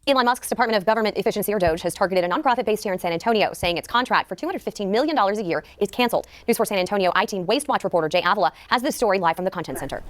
Elon Musk's Department of Government Efficiency, or Doge, has targeted a nonprofit based here in San Antonio, saying its contract for $215 million a year is canceled. News 4 San Antonio I-Team Waste Watch reporter Jay Avila has this story live from the Content Center.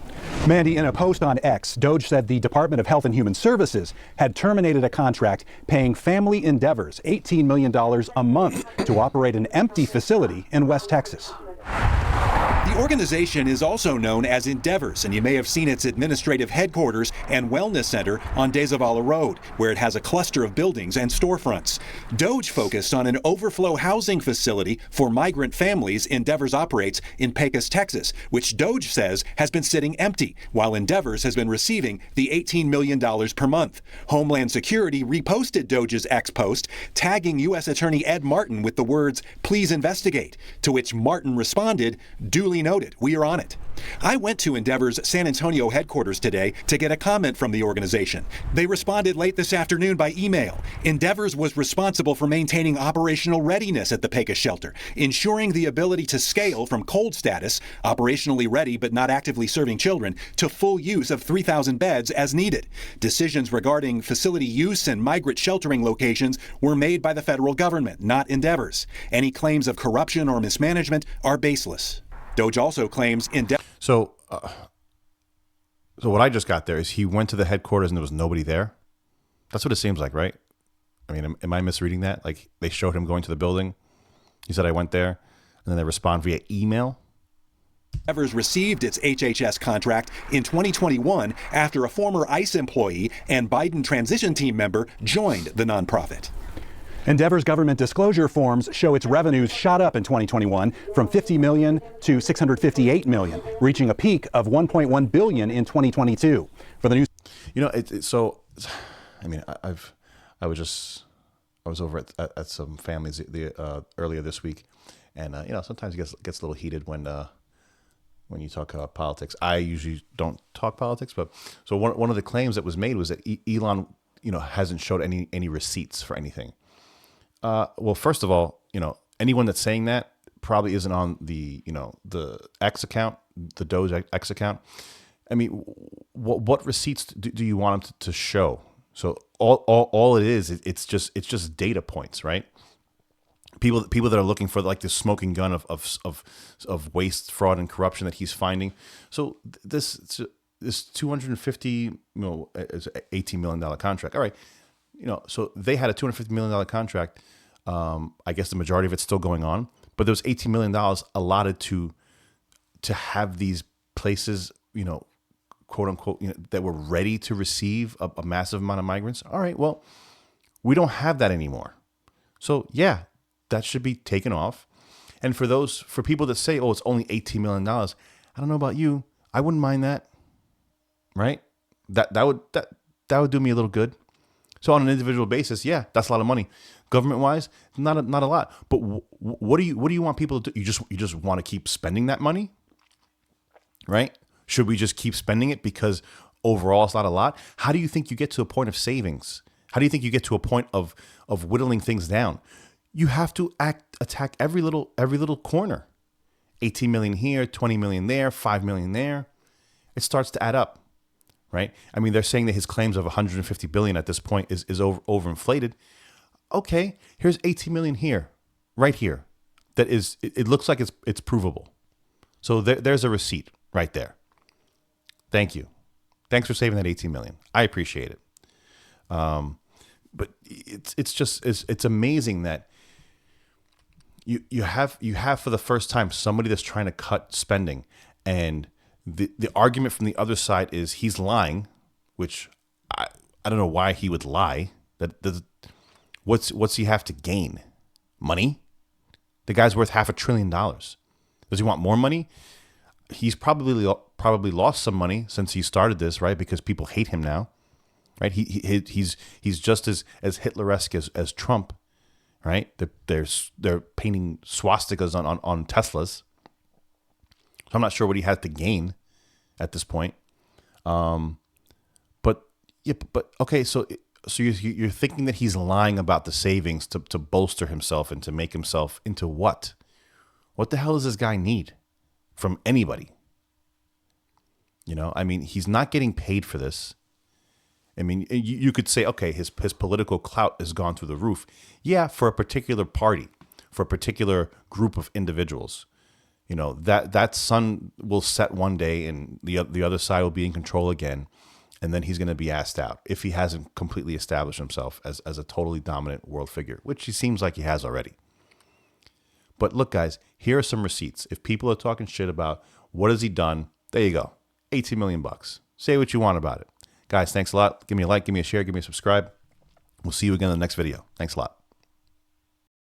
Mandy, in a post on X, Doge said the Department of Health and Human Services had terminated a contract paying Family Endeavors $18 million a month to operate an empty facility in West Texas. The organization is also known as Endeavors, and you may have seen its administrative headquarters and wellness center on De Zavala Road, where it has a cluster of buildings and storefronts. Doge focused on an overflow housing facility for migrant families Endeavors operates in Pecos, Texas, which Doge says has been sitting empty, while Endeavors has been receiving the $18 million per month. Homeland Security reposted Doge's X post, tagging U.S. Attorney Ed Martin with the words, "Please investigate," to which Martin responded, "Duly noted, we are on it." I went to Endeavor's San Antonio headquarters today to get a comment from the organization. They responded late this afternoon by email. Endeavors was responsible for maintaining operational readiness at the Pecos shelter, ensuring the ability to scale from cold status, operationally ready but not actively serving children, to full use of 3,000 beds as needed. Decisions regarding facility use and migrant sheltering locations were made by the federal government, not Endeavors. Any claims of corruption or mismanagement are baseless. Doge also claims So what I just got there is he went to the headquarters and there was nobody there. That's what it seems like, right? I mean, am I misreading that? Like they showed him going to the building. He said, "I went there," and then they respond via email. Endeavors received its HHS contract in 2021 after a former ICE employee and Biden transition team member joined the nonprofit. Endeavor's government disclosure forms show its revenues shot up in 2021 from $50 million to $658 million, reaching a peak of $1.1 billion in 2022. For the news, I was over at some families earlier this week, and sometimes it gets a little heated when you talk about politics. I usually don't talk politics, but so one of the claims that was made was that Elon hasn't showed any receipts for anything. Well, first of all, anyone that's saying that probably isn't on the X account, the Doge X account. I mean, what receipts do you want them to show? So all it is, it's just data points, right? People that are looking for like the smoking gun of waste, fraud, and corruption that he's finding. So this $250 is an $18 million contract. All right. So they had a $250 million contract. I guess the majority of it's still going on, but there was $18 million allotted to have these places, quote unquote, that were ready to receive a massive amount of migrants. All right, well, we don't have that anymore. So yeah, that should be taken off. And for people that say, "Oh, it's only $18 million," I don't know about you, I wouldn't mind that, right? That would do me a little good. So on an individual basis, yeah, that's a lot of money. Government-wise, not a lot. But what do you want people to do? You just want to keep spending that money, right? Should we just keep spending it because overall it's not a lot? How do you think you get to a point of savings? How do you think you get to a point of whittling things down? You have to attack every little corner. 18 million here, 20 million there, 5 million there. It starts to add up. Right? I mean, they're saying that his claims of 150 billion at this point is overinflated. Okay, here's 18 million here, right here. That is, it looks like it's provable. So there's a receipt right there. Thank you. Thanks for saving that 18 million. I appreciate it. But it's amazing that you have for the first time somebody that's trying to cut spending, and the argument from the other side is he's lying, which I don't know why he would lie. What's he have to gain? Money? The guy's worth $500 billion. Does he want more money? He's probably lost some money since he started this, right? Because people hate him now, right? He's just as Hitler-esque as Trump, right? They're painting swastikas on Teslas. So I'm not sure what he has to gain at this point. But okay, so you're thinking that he's lying about the savings to bolster himself and to make himself into what? What the hell does this guy need from anybody? I mean, he's not getting paid for this. I mean, you could say, okay, his political clout has gone through the roof. Yeah, for a particular party, for a particular group of individuals. You know, that sun will set one day and the other side will be in control again. And then he's going to be asked out if he hasn't completely established himself as a totally dominant world figure, which he seems like he has already. But look, guys, here are some receipts. If people are talking shit about what has he done, there you go. 18 million bucks. Say what you want about it. Guys, thanks a lot. Give me a like, give me a share, give me a subscribe. We'll see you again in the next video. Thanks a lot.